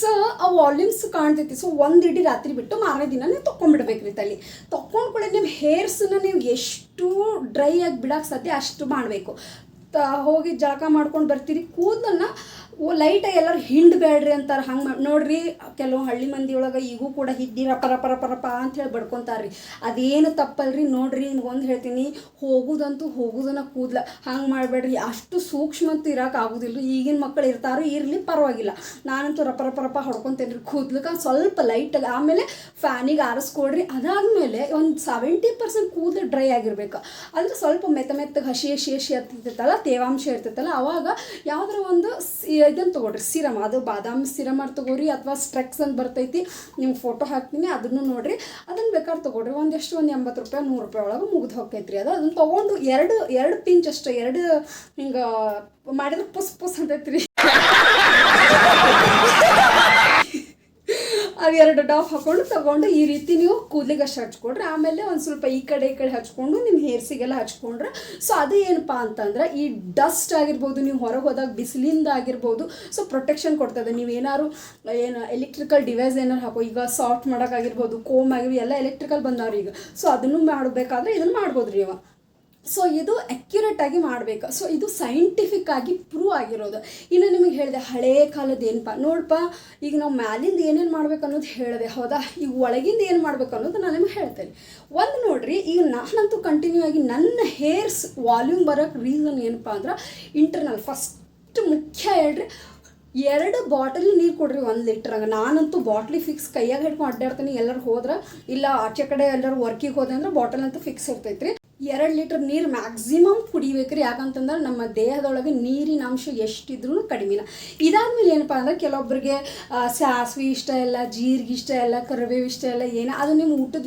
ಸೊ ಆ ವಾಲ್ಯೂಮ್ಸ್ ಕಾಣ್ತೈತಿ. ಸೊ 1 ಇಡೀ ರಾತ್ರಿ ಬಿಟ್ಟು ಮಾರನೇ ದಿನ ನೀವು ತೊಗೊಂಡ್ಬಿಡ್ಬೇಕ್ರಿ. ತಲೆ ತೊಗೊಂಡ್ಕೊಳ್ಳಿ. ನಿಮ್ಮ ಹೇರ್ಸನ್ನ ನೀವು ಎಷ್ಟು ಡ್ರೈ ಆಗಿ ಬಿಡೋಕ್ಕೆ ಸಾಧ್ಯ ಅಷ್ಟು ಮಾಡಬೇಕು. ಹೋಗಿ ಜಳಕ ಮಾಡ್ಕೊಂಡು ಬರ್ತೀರಿ, ಕೂದಲನ್ನ ಲೈಟಾಗಿ ಎಲ್ಲರೂ ಹಿಂಡಬೇಡ್ರಿ ಅಂತಾರೆ. ಹಂಗೆ ನೋಡ್ರಿ, ಕೆಲವು ಹಳ್ಳಿ ಮಂದಿ ಒಳಗೆ ಈಗೂ ಕೂಡ ಹಿಡ್ಡಿ ರಪ ಅಂತ ಹೇಳಿ ಬಡ್ಕೊತಾರ್ರಿ. ಅದೇನು ತಪ್ಪಲ್ರಿ. ನೋಡ್ರಿ ನಿಮ್ಗೊಂದು ಹೇಳ್ತೀನಿ, ಹೋಗೋದಂತೂ ಹೋಗೋದನ್ನ ಕೂದಲ ಹಂಗೆ ಮಾಡಬೇಡ್ರಿ. ಅಷ್ಟು ಸೂಕ್ಷ್ಮ ಅಂತೂ ಇರೋಕೆ ಆಗೋದಿಲ್ಲ ರೀ. ಈಗಿನ ಮಕ್ಕಳು ಇರ್ತಾರೋ ಇರಲಿ, ಪರವಾಗಿಲ್ಲ. ನಾನಂತೂ ರಪ ಹೊಡ್ಕೊತೇನೆ ರೀ ಕೂದ್ಲಕ್ಕೆ ಸ್ವಲ್ಪ ಲೈಟಾಗಿ. ಆಮೇಲೆ ಫ್ಯಾನಿಗೆ ಆರಿಸ್ಕೊಡ್ರಿ. ಅದಾದಮೇಲೆ ಒಂದು 70% ಕೂದಲು ಡ್ರೈ ಆಗಿರ್ಬೇಕು. ಅಂದರೆ ಸ್ವಲ್ಪ ಮೆತ್ತಗೆ ಹಸಿ ಹತ್ತಿರ್ತೈತಲ್ಲ, ತೇವಾಂಶ ಇರ್ತೈತಲ್ಲ, ಅವಾಗ ಯಾವುದರ ಒಂದು ಇದನ್ನು ತೊಗೊಳ್ರಿ, ಸಿರಮ್. ಅದು ಬಾದಾಮಿ ಸಿರಮ್ ಅಂತ ತೊಗೊರಿ, ಅಥವಾ ಸ್ಟ್ರೆಕ್ಸ್ ಅಂತ ಬರ್ತೈತಿ, ನಿಮ್ಗೆ ಫೋಟೋ ಹಾಕ್ತೀನಿ, ಅದನ್ನು ನೋಡಿರಿ. ಅದನ್ನು ಬೇಕಾದ್ರೆ ತೊಗೊಳ್ರಿ. ಒಂದು 80 ರೂಪಾಯಿ 100 ರೂಪಾಯಿ ಒಳಗೆ ಮುಗಿದು ಹೋಗ್ತೈತ್ರಿ. ಅದನ್ನು ತೊಗೊಂಡು ಎರಡು ಪಿಂಚ್ ಅಷ್ಟೇ, ಎರಡು ಹಿಂಗೆ ಮಾಡಿದ್ರೆ ಪುಸ್ ಅಂತೈತ್ರಿ. ಅವು 2 ಡಾಪ್ ಹಾಕ್ಕೊಂಡು ತೊಗೊಂಡು ಈ ರೀತಿ ನೀವು ಕೂದಲಿಗೆ ಅಷ್ಟು ಹಚ್ಕೊಡ್ರಿ. ಆಮೇಲೆ ಒಂದು ಸ್ವಲ್ಪ ಈ ಕಡೆ ಹಚ್ಕೊಂಡು ನಿಮ್ಮ ಹೇರ್ಸಿಗೆಲ್ಲ ಹಚ್ಕೊಂಡ್ರೆ, ಸೊ ಅದು ಏನಪ್ಪ ಅಂತಂದ್ರೆ ಈ ಡಸ್ಟ್ ಆಗಿರ್ಬೋದು, ನೀವು ಹೊರಗೆ ಹೋದಾಗ ಬಿಸಿಲಿಂದ ಆಗಿರ್ಬೋದು, ಸೊ ಪ್ರೊಟೆಕ್ಷನ್ ಕೊಡ್ತದೆ. ನೀವು ಏನಾದ್ರು ಎಲೆಕ್ಟ್ರಿಕಲ್ ಡಿವೈಸ್ ಏನಾರು ಹಾಕೋ, ಈಗ ಸಾಫ್ಟ್ ಮಾಡೋಕ್ಕಾಗಿರ್ಬೋದು, ಕೋಮ್ ಆಗಿರ್ಬೋದು, ಎಲ್ಲ ಎಲೆಕ್ಟ್ರಿಕಲ್ ಬಂದವ್ರಿ ಈಗ. ಸೊ ಅದನ್ನು ಮಾಡಬೇಕಾದ್ರೆ ಇದನ್ನು ಮಾಡ್ಬೋದು ರೀ ನೀವು. ಸೊ ಇದು ಆ್ಯಕ್ಯುರೇಟಾಗಿ ಮಾಡಬೇಕು. ಸೊ ಇದು ಸೈಂಟಿಫಿಕ್ ಆಗಿ ಪ್ರೂವ್ ಆಗಿರೋದು. ಇನ್ನು ನಿಮಗೆ ಹೇಳಿದೆ ಹಳೇ ಕಾಲದ ಏನಪ್ಪ ನೋಡಪ್ಪ, ಈಗ ನಾವು ಮ್ಯಾಲಿಂದ ಏನೇನು ಮಾಡ್ಬೇಕು ಅನ್ನೋದು ಹೇಳಿದೆ, ಹೌದಾ? ಈಗ ಒಳಗಿಂದ ಏನು ಮಾಡ್ಬೇಕು ಅನ್ನೋದು ನಾನು ನಿಮಗೆ ಹೇಳ್ತೇನೆ. ಒಂದು ನೋಡಿರಿ, ಈಗ ನಾನಂತೂ ಕಂಟಿನ್ಯೂ ಆಗಿ ನನ್ನ ಹೇರ್ಸ್ ವಾಲ್ಯೂಮ್ ಬರೋಕ್ಕೆ ರೀಸನ್ ಏನಪ್ಪ ಅಂದ್ರೆ ಇಂಟರ್ನಲ್. ಫಸ್ಟ್ ಮುಖ್ಯ ಹೇಳ್ರಿ, 2 ಬಾಟಲ್ ನೀರು ಕೊಡ್ರಿ 1 ಲೀಟ್ರಾಗ. ನಾನಂತೂ ಬಾಟ್ಲಿ ಫಿಕ್ಸ್ ಕೈಯಾಗ ಹಿಡ್ಕೊಂಡು ಅಡ್ಡಾಡ್ತೀನಿ. ಎಲ್ಲರೂ ಹೋದ್ರೆ, ಇಲ್ಲ ಆಚೆ ಕಡೆ ಎಲ್ಲರೂ ವರ್ಕಿಗೆ ಹೋದೆ ಅಂದ್ರೆ ಬಾಟಲ್ ಅಂತೂ ಫಿಕ್ಸ್ ಇರ್ತೈತ್ರಿ. 2 ಲೀಟರ್ ನೀರು ಮ್ಯಾಕ್ಸಿಮಮ್ ಕುಡಿಬೇಕ್ರಿ. ಯಾಕಂತಂದ್ರೆ ನಮ್ಮ ದೇಹದೊಳಗೆ ನೀರಿನ ಅಂಶ ಎಷ್ಟಿದ್ರೂ ಕಡಿಮೆನ. ಇದಾದ್ಮೇಲೆ ಏನಪ್ಪ ಅಂದ್ರೆ ಕೆಲವೊಬ್ಬರಿಗೆ ಸಾಸಿವೆ ಇಷ್ಟ ಇಲ್ಲ, ಜೀರಿಗೆ ಇಷ್ಟ ಇಲ್ಲ, ಕರಿಬೇವು ಇಷ್ಟ ಇಲ್ಲ, ಏನೋ ಅದು ನಿಮ್ಮ ಊಟದ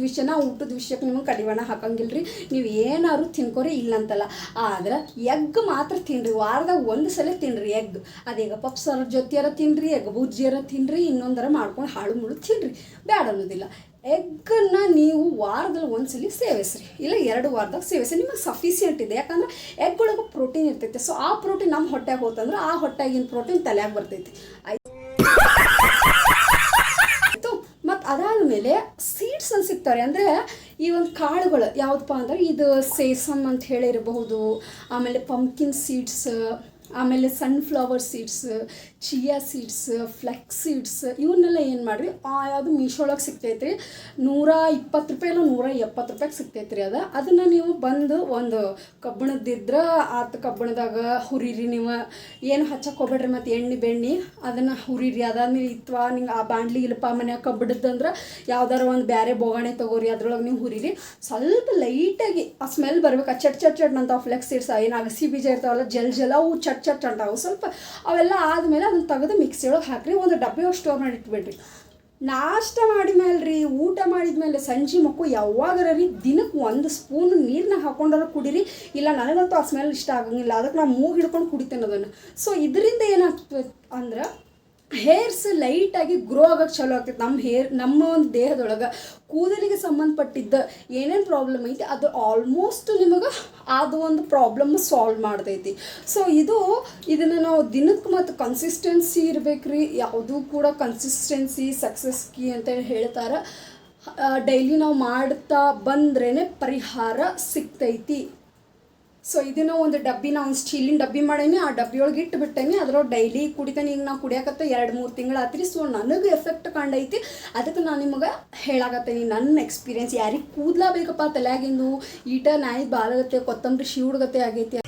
ವಿಷಯಕ್ಕೆ ನಿಮಗೆ ಕಡಿವಾಣ ಹಾಕಂಗಿಲ್ಲ ರೀ. ನೀವು ಏನಾದ್ರು ತಿನ್ಕೋರಿ, ಇಲ್ಲಂತಲ್ಲ. ಆದ್ರೆ ಎಗ್ ಮಾತ್ರ ತಿನ್ನಿರಿ. ವಾರದಾಗ 1 ಸಲ ತಿನ್ನಿರಿ ಎಗ್. ಅದೀಗ ಪಪ್ಸರ ಜೊತೆಯಾರ ತಿನ್ನಿರಿ, ಎಗ್ ಬುಜ್ಜಿಯಾರ ತಿನ್ನಿರಿ, ಇನ್ನೊಂದರ ಮಾಡ್ಕೊಂಡು ಹಾಳು ಮುಳು ತಿನ್ನಿರಿ, ಬ್ಯಾಡ ಅನ್ನೋದಿಲ್ಲ. ಎಗ್ಗನ್ನು ನೀವು ವಾರದಲ್ಲಿ 1 ಸಲ ಸೇವಿಸ್ರಿ, ಇಲ್ಲ 2 ವಾರದಾಗ ಸೇವಿಸ್ರಿ. ನಿಮಗೆ ಸಫಿಸಿಯೆಂಟ್ ಇದೆ. ಯಾಕಂದ್ರೆ ಎಗ್ ಒಳಗೆ ಪ್ರೋಟೀನ್ ಇರ್ತೈತೆ. ಸೊ ಆ ಪ್ರೋಟೀನ್ ನಮ್ಮ ಹೊಟ್ಟೆಗೆ ಹೋತಂದ್ರೆ ಆ ಹೊಟ್ಟೆಗಿನ ಪ್ರೋಟೀನ್ ತಲೆಯಾಗಿ ಬರ್ತೈತಿ. ಆಯಿತು. ಮತ್ತು ಅದಾದಮೇಲೆ ಸೀಡ್ಸ್ ಅಂತ ಸಿಗ್ತಾರೆ. ಅಂದರೆ ಈ ಒಂದು ಕಾಳುಗಳು ಯಾವುದಪ್ಪ ಅಂದ್ರೆ ಇದು ಸೇಸಮ್ ಅಂತ ಹೇಳಿರಬಹುದು, ಆಮೇಲೆ ಪಂಪ್ಕಿನ್ ಸೀಡ್ಸ್, ಆಮೇಲೆ sunflower seeds, chia seeds, flex seeds, ಇವನ್ನೆಲ್ಲ ಏನು ಮಾಡಿರಿ, ಯಾವುದು ಮೀಶೋಳಗೆ ಸಿಗ್ತೈತ್ರಿ. 120 ರೂಪಾಯಿ ಇಲ್ಲ 170 ರೂಪಾಯಿಗೆ ಸಿಗ್ತೈತ್ರಿ. ಅದನ್ನು ನೀವು ಬಂದು ಒಂದು ಕಬ್ಬಣದಿದ್ರೆ ಕಬ್ಬಣದಾಗ ಹುರಿರಿ. ನೀವು ಏನು ಹಚ್ಚಕ್ಕೆ ಹೋಗ್ಬೇಡ್ರಿ. ಮತ್ತು ಎಣ್ಣೆ ಬೆಣ್ಣೆ ಅದನ್ನು ಹುರಿರಿ. ಅದಾದ್ಮೇಲೆ ಇತ್ವಾ ನಿಂಗೆ ಆ ಬಾಂಡ್ಲಿ ಇಲ್ಲಪ್ಪ ಮನ್ಯಾಗ ಕಬ್ಬಣದಂದ್ರೆ ಯಾವ್ದಾರ ಒಂದು ಬೇರೆ ಬೋಗಾಣೆ ತೊಗೋರಿ, ಅದ್ರೊಳಗೆ ನೀವು ಹುರಿರಿ. ಸ್ವಲ್ಪ ಲೈಟಾಗಿ ಆ ಸ್ಮೆಲ್ ಬರ್ಬೇಕು. ಆ ಚಟ್ ಅಂತ ಫ್ಲೆಕ್ಸ್ ಸೀಡ್ಸ್ ಏನು ಅಗಸಿ ಬೀಜ ಇರ್ತಾವಲ್ಲ, ಜಲ್ ಅವು ಚಟ್ ಅಂಟಾವು. ಸ್ವಲ್ಪ ಅವೆಲ್ಲ ಆದಮೇಲೆ ಅದನ್ನು ತೆಗೆದು ಮಿಕ್ಸಿಯೊಳಗೆ ಹಾಕಿರಿ. ಒಂದು ಡಬ್ಬಿ ಸ್ಟೋರ್ ಮಾಡಿ ಇಟ್ಬಿಡ್ರಿ. ನಾಷ್ಟ ಮಾಡಿದ್ಮೇಲೆ ರೀ, ಊಟ ಮಾಡಿದ್ಮೇಲೆ ಸಂಜೆ ಮಕ್ಕಳು ಯಾವಾಗಾರ ರೀ ದಿನಕ್ಕೆ 1 ಸ್ಪೂನ್ ನೀರನ್ನ ಹಾಕೊಂಡಾರ ಕುಡೀರಿ. ಇಲ್ಲ ನನಗಂತೂ ಆ ಸ್ಮೆಲ್ ಇಷ್ಟ ಆಗಂಗಿಲ್ಲ, ಅದಕ್ಕೆ ನಾನು ಮೂಗು ಹಿಡ್ಕೊಂಡು ಕುಡಿತೇನೆ ಅದನ್ನು. ಸೊ ಇದರಿಂದ ಏನಾಗ್ತದೆ ಅಂದ್ರೆ ಹೇರ್ಸ್ ಲೈಟಾಗಿ ಗ್ರೋ ಆಗೋಕ್ಕೆ ಚಲೋ ಆಗ್ತೈತೆ. ನಮ್ಮ ಒಂದು ದೇಹದೊಳಗೆ ಕೂದಲಿಗೆ ಸಂಬಂಧಪಟ್ಟಿದ್ದ ಏನೇನು ಪ್ರಾಬ್ಲಮ್ ಐತಿ ಅದು ಆಲ್ಮೋಸ್ಟ್ ನಿಮಗೆ ಅದು ಒಂದು ಪ್ರಾಬ್ಲಮ್ ಸಾಲ್ವ್ ಮಾಡ್ತೈತಿ. ಸೊ ಇದನ್ನು ನಾವು ದಿನಕ್ಕೆ ಮತ್ತು ಕನ್ಸಿಸ್ಟೆನ್ಸಿ ಇರಬೇಕು ರೀ. ಯಾವುದೂ ಕೂಡ ಕನ್ಸಿಸ್ಟೆನ್ಸಿ ಸಕ್ಸಸ್ ಕೀ ಅಂತ ಹೇಳ್ತಾರೆ. ಡೈಲಿ ನಾವು ಮಾಡ್ತಾ ಬಂದ್ರೇ ಪರಿಹಾರ ಸಿಗ್ತೈತಿ. ಸೊ ಇದನ್ನು ಒಂದು ಡಬ್ಬಿನ ಒಂದು ಸ್ಟೀಲಿನ ಡಬ್ಬಿ ಮಾಡೀನಿ, ಆ ಡಬ್ಬಿಯೊಳಗೆ ಇಟ್ಟುಬಿಟ್ಟೇನಿ. ಅದ್ರೊಳಗೆ ಡೈಲಿ ಕುಡಿತೇನೆ. ಈಗ ನಾವು ಕುಡಿಯಾಕತ್ತ 2-3 ತಿಂಗಳು ಆತ್ರಿ. ಸೊ ನನಗೆ ಎಫೆಕ್ಟ್ ಕಂಡೈತಿ. ಅದಕ್ಕೆ ನಾನು ನಿಮಗೆ ಹೇಳಾಕತ್ತೇನಿ ನನ್ನ ಎಕ್ಸ್ಪೀರಿಯನ್ಸ್. ಯಾರಿಗೆ ಕೂದಲ ಬೇಕಪ್ಪ ತಲೆಯಾಗಿಂದು ಈಟ ನಾಯಿ ಬಾಲಗತ್ತೆ ಕೊತ್ತಂಬರಿ ಶಿವುಡ್ಗತ್ತೆ ಆಗೈತಿ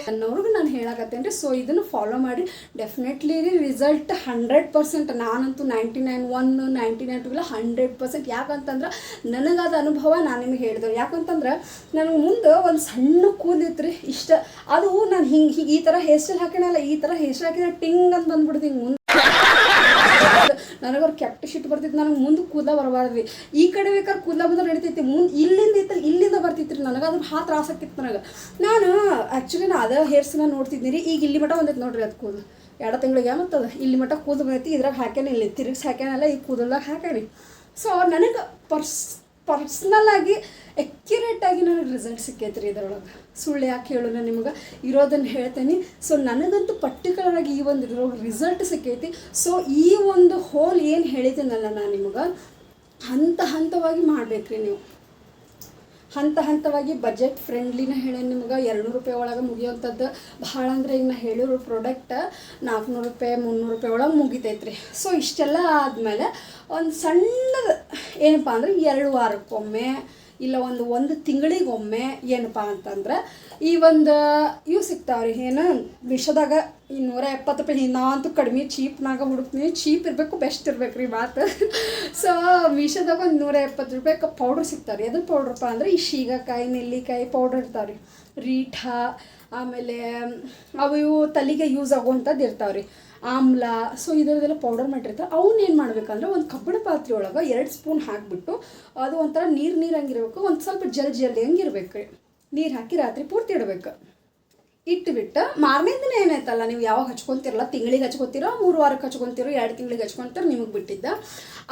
ಅನ್ನೋರ್ಗು ನಾನು ಹೇಳಾಕತ್ತೇನೆ ರೀ. ಸೊ ಇದನ್ನು ಫಾಲೋ ಮಾಡಿ ಡೆಫಿನೆಟ್ಲಿ ರಿಸಲ್ಟ್ 100%. ನಾನಂತೂ 99 ಇಲ್ಲ 100%. ಯಾಕಂತಂದ್ರೆ ನನಗಾದ ಅನುಭವ ನಾನು ನಿಮಗೆ ಹೇಳಿದೆ. ಯಾಕಂತಂದ್ರೆ ನನಗೆ ಮುಂದೆ ಒಂದು ಸಣ್ಣ ಕೂದಿತ್ತು ರೀ, ಇಷ್ಟ. ಅದು ನಾನು ಹಿಂಗೆ ಈ ಥರ ಹೇರ್ ಸ್ಟೈಲ್ ಹಾಕೋಣಲ್ಲ, ಈ ಥರ ಹೇರ್ ಸ್ಟೈಲ್ ಹಾಕಿದ್ರೆ ಟಿಂಗ್ ಅಂತ ಬಂದ್ಬಿಡ್ತು. ಹಿಂಗೆ ಮುಂದೆ ನನಗವ್ರು ಕೆಟ್ಟ ಶಿಟ್ಟು ಬರ್ತಿತ್ತು. ನನಗೆ ಮುಂದೆ ಕೂದಲ ಬರಬಾರ್ದ್ರಿ. ಈ ಕಡೆ ಬೇಕಾದ್ರೆ ಕೂದಲ ಬಂದ್ರೆ ನಡಿತೈತಿ, ಮುಂದೆ ಇಲ್ಲಿಂದ ಬರ್ತಿತ್ತು ರೀ. ನನಗೆ ಅದ್ರ ಹಾತ್ ಆಸಕ್ತಿತ್ತು ನನಗೆ. ನಾನು ಆ್ಯಕ್ಚುಲಿ ಅದೇ ಹೇರ್ಸ್ನ ನೋಡ್ತಿದ್ದೀನಿ ರೀ. ಈಗ ಇಲ್ಲಿ ಮಟ್ಟ ಬಂದೈತೆ ನೋಡ್ರಿ ಅದು ಕೂದಲು. 2 ತಿಂಗಳಿಗೆ ಮತ್ತು ಅದು ಇಲ್ಲಿ ಮಟ್ಟ ಕೂದಲು ಬಂದೈತಿ. ಇದ್ರಾಗ ಹಾಕ್ಯಾನೆ, ಇಲ್ಲಿ ತಿರುಗಿಸಿ ಹಾಕ್ಯಾನಲ್ಲ, ಈ ಕೂದಲ್ದಾಗ ಹಾಕ್ಯಾನಿ. ಸೊ ನನಗೆ ಪರ್ಸ್ನಲ್ಲಾಗಿ ಆ್ಯಕ್ಯುರೇಟಾಗಿ ನನಗೆ ರಿಸಲ್ಟ್ ಸಿಕ್ಕೈತೆ ರೀ ಇದರೊಳಗೆ. ಸುಳ್ಳು ಯಾಕೆ ಹೇಳು, ನಾನು ನಿಮಗೆ ಇರೋದನ್ನು ಹೇಳ್ತೇನೆ. ಸೊ ನನಗಂತೂ ಪರ್ಟಿಕ್ಯುಲರಾಗಿ ಈ ಒಂದು ಇದ್ರೊಳಗೆ ರಿಸಲ್ಟ್ ಸಿಕ್ಕೈತಿ. ಸೊ ಈ ಒಂದು ಹೋಲ್ ಏನು ಹೇಳಿದ್ದೀನಲ್ಲ ನಾನು ನಿಮಗೆ, ಹಂತವಾಗಿ ಮಾಡಬೇಕ್ರಿ ನೀವು. ಹಂತ ಹಂತವಾಗಿ ಬಜೆಟ್ ಫ್ರೆಂಡ್ಲಿನ ಹೇಳಿ ನಿಮ್ಗೆ 200 ರೂಪಾಯಿ ಒಳಗೆ ಮುಗಿಯೋಂಥದ್ದು. ಭಾಳ ಅಂದರೆ ಈಗ ನಾ ಹೇಳಿರೋ ಪ್ರಾಡಕ್ಟ್ 400 ರೂಪಾಯಿ 300 ರೂಪಾಯಿ ಒಳಗೆ ಮುಗಿತೈತ್ರಿ. ಸೊ ಇಷ್ಟೆಲ್ಲ ಆದಮೇಲೆ ಒಂದು ಸಣ್ಣದು ಏನಪ್ಪ ಅಂದ್ರೆ 2 ವಾರಕ್ಕೊಮ್ಮೆ ಇಲ್ಲ ಒಂದು ತಿಂಗಳಿಗೊಮ್ಮೆ ಏನಪ್ಪ ಅಂತಂದ್ರೆ ಈ ಒಂದು ಇವು ಸಿಗ್ತಾವ್ರಿ. ಏನು ವಿಷದಾಗ ಈ 170 ರೂಪಾಯಿ. ನಾನಂತೂ ಕಡಿಮೆ ಚೀಪ್ನಾಗ ಹುಡುಕ್ತೀನಿ. ಚೀಪ್ ಇರಬೇಕು, ಬೆಸ್ಟ್ ಇರ್ಬೇಕು ರೀ ಮಾತು. ಸೊ ಮೀಶೋದಾಗ ಒಂದು 170 ರೂಪಾಯಿಗೆ ಪೌಡ್ರ್ ಸಿಗ್ತಾವ್ರಿ. ಅದ್ರ ಪೌಡ್ರಪ್ಪ ಅಂದ್ರೆ ಈ ಶೀಗಕಾಯಿ ನೆಲ್ಲಿಕಾಯಿ ಪೌಡ್ರ್ ಇರ್ತಾವ್ರಿ, ರೀಠ, ಆಮೇಲೆ ಅವು ತಲೆಗೆ ಯೂಸ್ ಆಗುವಂಥದ್ದು ಇರ್ತಾವ್ರಿ, ಆಮ್ಲ. ಸೊ ಇದರದೆಲ್ಲ ಪೌಡರ್ ಮಾಡಿರ್ತಾರೆ. ಅವನ್ನ ಏನು ಮಾಡ್ಬೇಕಂದ್ರೆ ಒಂದು ಕಬ್ಬಿಣ ಪಾತ್ರೆ ಒಳಗೆ 2 ಸ್ಪೂನ್ ಹಾಕಿಬಿಟ್ಟು ಅದು ಒಂಥರ ನೀರು ಹಂಗಿರ್ಬೇಕು, ಒಂದು ಸ್ವಲ್ಪ ಜಲ್ದಿ ಹಂಗಿರ್ಬೇಕು ರೀ. ನೀರು ಹಾಕಿ ರಾತ್ರಿ ಪೂರ್ತಿ ಇಡಬೇಕು. ಇಟ್ಟುಬಿಟ್ಟು ಮಾರನೇ ದಿನ ಏನಾಯ್ತಲ್ಲ, ನೀವು ಯಾವಾಗ ಹಚ್ಕೊತಿರಲ್ಲ, ತಿಂಗಳಿಗೆ ಹಚ್ಕೊತೀರೋ 3 ವಾರಕ್ಕೆ ಹಚ್ಕೊತೀರೋ 2 ತಿಂಗಳಿಗೆ ಹಚ್ಕೊತೀರೋ ನಿಮಗೆ ಬಿಟ್ಟಿದ್ದ.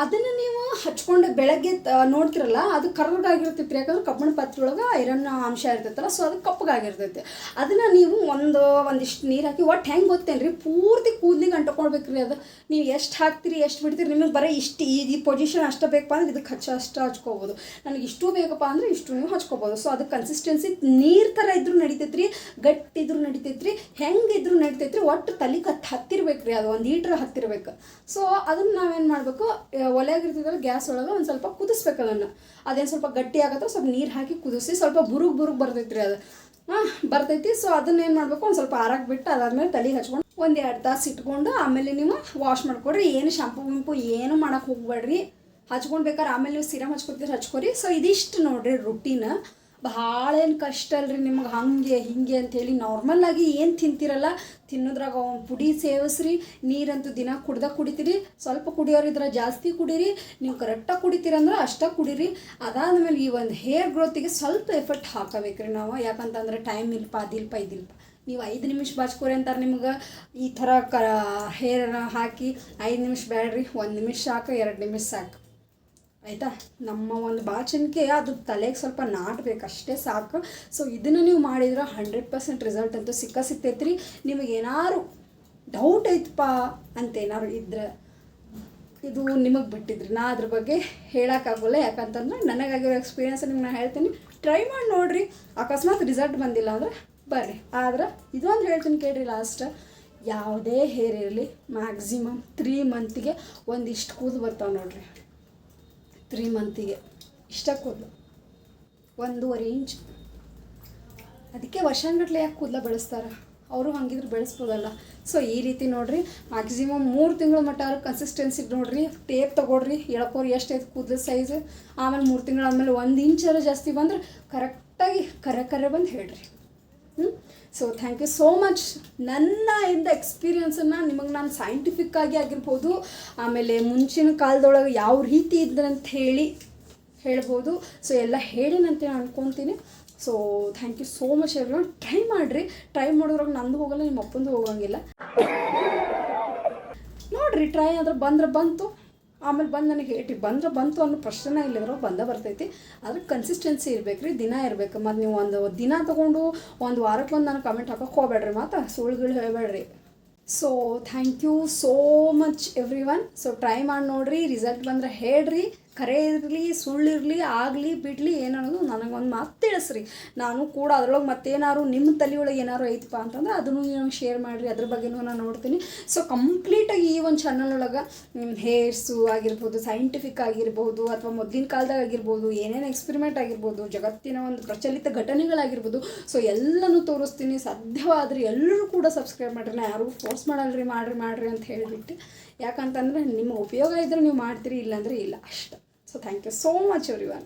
ಅದನ್ನು ನೀವು ಹಚ್ಕೊಂಡು ಬೆಳಗ್ಗೆ ನೋಡ್ತಿರಲ್ಲ, ಅದು ಕರ್ರಗಾಗಿರ್ತೈತಿ. ಯಾಕಂದ್ರೆ ಕಬ್ಬಿಣ ಪಾತ್ರೆ ಒಳಗೆ ಐರನ್ ಅಂಶ ಇರ್ತೈತಲ್ಲ, ಸೊ ಅದು ಕಪ್ಪಗಾಗಿರ್ತೈತಿ. ಅದನ್ನು ನೀವು ಒಂದಿಷ್ಟು ನೀರು ಹಾಕಿ ಒಟ್ಟು ಹೆಂಗೆ ಗೊತ್ತೇನ್ರಿ, ಪೂರ್ತಿ ಕೂದಲಿಗೆ ಅಂಟ್ಕೊಳ್ಬೇಕು ರೀ. ಅದು ನೀವು ಎಷ್ಟು ಹಾಕ್ತೀರಿ ಎಷ್ಟು ಬಿಡ್ತೀರಿ, ನಿಮಗೆ ಬರೀ ಇಷ್ಟು ಈ ಪೊಸಿಷನ್ ಅಷ್ಟು ಬೇಕಪ್ಪ ಅಂದ್ರೆ ಇದಕ್ಕೆ ಅಷ್ಟು ಹಚ್ಕೋಬೋದು. ನನಗೆ ಇಷ್ಟು ಬೇಕಪ್ಪ ಅಂದರೆ ಇಷ್ಟು ನೀವು ಹಚ್ಕೋಬೋದು. ಸೊ ಅದು ಕನ್ಸಿಸ್ಟೆನ್ಸಿ ನೀರು ಥರ ಇದ್ರೂ ನಡಿತೈತೆ ರೀ, ಗಟ್ಟಿ ಇದ್ರೂ ನಡಿತೈತ್ರಿ, ಹೆಂಗಿದ್ರು ನಡಿತೈತ್ರಿ. ಒಟ್ಟು ತಲೆಗೆ ಹತ್ತಿರ್ಬೇಕು ರೀ, ಅದು 1 ಲೀಟ್ರ್ ಹತ್ತಿರ್ಬೇಕು. ಸೊ ಅದನ್ನು ನಾವೇನು ಮಾಡಬೇಕು, ಒಲೆಯಾಗಿರ್ತೈತಲ್ಲ ಗ್ಯಾಸ್ ಒಳಗೆ ಒಂದು ಸ್ವಲ್ಪ ಕುದಿಸ್ಬೇಕು. ಅದೇನು ಸ್ವಲ್ಪ ಗಟ್ಟಿ ಆಗುತ್ತೆ, ಸ್ವಲ್ಪ ನೀರು ಹಾಕಿ ಕುದಿಸಿ ಸ್ವಲ್ಪ ಬುರುಗ್ ಬರ್ತೈತ್ರಿ ಅದು ಬರ್ತೈತಿ. ಸೊ ಅದನ್ನೇನು ಮಾಡಬೇಕು, ಒಂದು ಸ್ವಲ್ಪ ಆರಾಕ್ ಬಿಟ್ಟು ಅದಾದ್ಮೇಲೆ ತಲೆಗೆ ಹಚ್ಕೊಂಡು 1-2 ತಾಸು ಇಟ್ಕೊಂಡು ಆಮೇಲೆ ನೀವು ವಾಶ್ ಮಾಡ್ಕೊಡ್ರಿ. ಏನು ಶಾಂಪು ಏನು ಮಾಡೋಕೆ ಹೋಗ್ಬೇಡ್ರಿ, ಹಚ್ಕೊಂಡು ಬೇಕಾದ್ರೆ ಆಮೇಲೆ ನೀವು ಸಿರಮ್ ಹಚ್ಕೋರಿ. ಸೊ ಇದಿಷ್ಟು ನೋಡ್ರಿ ರುಟೀನ್. ಭಾಳ ಏನು ಕಷ್ಟ ಅಲ್ರಿ ನಿಮಗೆ ಹಾಗೆ ಹಿಂಗೆ ಅಂಥೇಳಿ. ನಾರ್ಮಲ್ಲಾಗಿ ಏನು ತಿಂತೀರಲ್ಲ ತಿನ್ನೋದ್ರಾಗ ಪುಡಿ ಸೇವಿಸ್ರಿ. ನೀರಂತೂ ದಿನ ಕುಡಿತೀರಿ. ಸ್ವಲ್ಪ ಕುಡಿಯೋರಿದ್ರೆ ಜಾಸ್ತಿ ಕುಡೀರಿ, ನೀವು ಕರೆಕ್ಟಾಗಿ ಕುಡಿತೀರಂದ್ರೆ ಅಷ್ಟೇ ಕುಡೀರಿ. ಅದಾದಮೇಲೆ ಈ ಒಂದು ಹೇರ್ ಗ್ರೋತಿಗೆ ಸ್ವಲ್ಪ ಎಫರ್ಟ್ ಹಾಕಬೇಕ್ರಿ ನಾವು. ಯಾಕಂತಂದ್ರೆ ಟೈಮ್ ಇಲ್ಪ ಇದಿಲ್ಪ. ನೀವು 5 ನಿಮಿಷ ಬಾಚ್ಕೋರಿ ಅಂತಾರೆ ನಿಮ್ಗೆ. ಈ ಥರ ಹೇರನ್ನ ಹಾಕಿ 5 ನಿಮಿಷ ಬೇಡ್ರಿ, 1 ನಿಮಿಷ ಸಾಕು, 2 ನಿಮಿಷ ಸಾಕು ಆಯಿತಾ. ನಮ್ಮ ಒಂದು ಬಾಚಣಿಕೆ ಅದು ತಲೆಗೆ ಸ್ವಲ್ಪ ನಾಟಬೇಕಷ್ಟೇ ಸಾಕು. ಸೊ ಇದನ್ನು ನೀವು ಮಾಡಿದ್ರೆ 100% ರಿಸಲ್ಟ್ ಅಂತೂ ಸಿಗ್ತೈತ್ರಿ. ನಿಮಗೆ ಏನಾದ್ರು ಡೌಟ್ ಐತಪ್ಪ ಅಂತೇನಾದ್ರು ಇದ್ರೆ ಇದು ನಿಮಗೆ ಬಿಟ್ಟಿದ್ರಿ, ನಾ ಅದ್ರ ಬಗ್ಗೆ ಹೇಳೋಕ್ಕಾಗೋಲ್ಲ. ಯಾಕಂತಂದ್ರೆ ನನಗಾಗಿರೋ ಎಕ್ಸ್ಪೀರಿಯೆನ್ಸ್ ನಿಮ್ಗೆ ನಾನು ಹೇಳ್ತೀನಿ. ಟ್ರೈ ಮಾಡಿ ನೋಡಿರಿ. ಅಕಸ್ಮಾತ್ ರಿಸಲ್ಟ್ ಬಂದಿಲ್ಲ ಅಂದರೆ ಬರ್ರಿ. ಆದ್ರೆ ಇದೊಂದು ಹೇಳ್ತೀನಿ ಕೇಳ್ರಿ, ಲಾಸ್ಟ್ ಯಾವುದೇ ಹೇರ್ ಇರಲಿ ಮ್ಯಾಕ್ಸಿಮಮ್ 3 ಮಂತಿಗೆ ಒಂದಿಷ್ಟು ಕೂದಲು ಬರ್ತಾವೆ ನೋಡ್ರಿ. 3 ಮಂತಿಗೆ ಇಷ್ಟ ಕೂದಲು 1.5 ಇಂಚ್. ಅದಕ್ಕೆ ವರ್ಷಾನುಗಟ್ಲೆ ಯಾಕೆ ಕೂದಲ ಬೆಳೆಸ್ತಾರೆ, ಅವರು ಹಂಗಿದ್ರೆ ಬೆಳೆಸ್ಬೋದಲ್ಲ. ಸೊ ಈ ರೀತಿ ನೋಡಿರಿ, ಮ್ಯಾಕ್ಸಿಮಮ್ 3 ತಿಂಗಳ ಮಟ್ಟ ಕನ್ಸಿಸ್ಟೆನ್ಸಿ ನೋಡಿರಿ. ಟೇಪ್ ತೊಗೊಳ್ರಿ, ಎಳ್ಕೋರಿ ಎಷ್ಟೈತೆ ಕೂದಲು ಸೈಜ್. ಆಮೇಲೆ 3 ತಿಂಗಳಾದ್ಮೇಲೆ 1 ಇಂಚರ ಜಾಸ್ತಿ ಬಂದ್ರೆ ಕರೆಕ್ಟಾಗಿ ಕರೆ ಬಂದು ಹೇಳ್ರಿ. So thank you so much. ನನ್ನ ಎಕ್ಸ್ಪೀರಿಯನ್ಸನ್ನು ನಿಮಗೆ ನಾನು ಸೈಂಟಿಫಿಕ್ಕಾಗಿ ಆಗಿರ್ಬೋದು, ಆಮೇಲೆ ಮುಂಚಿನ ಕಾಲದೊಳಗೆ ಯಾವ ರೀತಿ ಇದ್ರಂತ ಹೇಳ್ಬೋದು. ಸೊ ಎಲ್ಲ ಹೇಳಿನಂತ ನಾನು ಅನ್ಕೊತೀನಿ. So thank you so much everyone. Try ಮಾಡಿರಿ. ಟ್ರೈ ಮಾಡೋದ್ರಾಗ ನಂದು ಹೋಗಲ್ಲ, ನಿಮ್ಮ ಅಪ್ಪಂದು ಹೋಗೋಂಗಿಲ್ಲ. ನೋಡಿರಿ, ಟ್ರೈ ಆದ್ರೆ ಬಂತು. ಆಮೇಲೆ ಬಂದು ನನಗೆ ಹೇಳ್ರಿ, ಬಂತು ಅನ್ನೋ ಪ್ರಶ್ನೆ ಇಲ್ಲಿದ್ರು ಬರ್ತೈತಿ. ಆದರೆ ಕನ್ಸಿಸ್ಟೆನ್ಸಿ ಇರ್ಬೇಕು ರೀ, ದಿನ ಇರಬೇಕು. ಮತ್ತು ನೀವು ಒಂದು ದಿನ ತೊಗೊಂಡು 1 ವಾರಕ್ಕೆ ಒಂದು ನನಗೆ ಕಮೆಂಟ್ ಹಾಕೋಕೆ ಹೋಗ್ಬೇಡ್ರಿ, ಮಾತಾ ಸುಳ್ಳುಗಳು ಹೇಳಬೇಡ್ರಿ. So thank you so much everyone. So try ಮಾಡಿ ನೋಡಿರಿ, ರಿಸಲ್ಟ್ ಬಂದರೆ ಹೇಳ್ರಿ. ಕರೆ ಇರಲಿ ಸುಳ್ಳಿರಲಿ ಆಗಲಿ ಬಿಡಲಿ ಏನನ್ನೋದು ನನಗೊಂದು ಮಾತು ತಿಳಿಸ್ರಿ. ನಾನು ಕೂಡ ಅದ್ರೊಳಗೆ ಮತ್ತೇನಾದ್ರು ನಿಮ್ಮ ತಲೆಯೊಳಗೆ ಏನಾದ್ರು ಐತಪ್ಪ ಅಂತಂದ್ರೆ ಅದನ್ನು ನೀವು ಶೇರ್ ಮಾಡಿರಿ, ಅದ್ರ ಬಗ್ಗೆನೂ ನಾನು ನೋಡ್ತೀನಿ. ಸೊ ಕಂಪ್ಲೀಟಾಗಿ ಈ ಒಂದು ಚಾನಲ್ ಒಳಗೆ ನಿಮ್ಮ ಹೇರ್ಸು ಆಗಿರ್ಬೋದು, ಸೈಂಟಿಫಿಕ್ ಆಗಿರ್ಬೋದು, ಅಥವಾ ಮೊದಲಿನ ಕಾಲದಾಗ ಆಗಿರ್ಬೋದು, ಏನೇನು ಎಕ್ಸ್ಪೆರಿಮೆಂಟ್ ಆಗಿರ್ಬೋದು, ಜಗತ್ತಿನ ಒಂದು ಪ್ರಚಲಿತ ಘಟನೆಗಳಾಗಿರ್ಬೋದು, ಸೊ ಎಲ್ಲನೂ ತೋರಿಸ್ತೀನಿ. ಸಾಧ್ಯವಾದರೆ ಎಲ್ಲರೂ ಕೂಡ ಸಬ್ಸ್ಕ್ರೈಬ್ ಮಾಡಿರಿ. ನಾ ಯಾರು ಫೋರ್ಸ್ ಮಾಡಲ್ರಿ ಮಾಡಿರಿ ಅಂತ ಹೇಳಿಬಿಟ್ಟು. ಯಾಕಂತಂದರೆ ನಿಮ್ಮ ಉಪಯೋಗ ಇದ್ದರೆ ನೀವು ಮಾಡ್ತೀರಿ, ಇಲ್ಲಾಂದರೆ ಇಲ್ಲ ಅಷ್ಟೆ. So thank you so much everyone.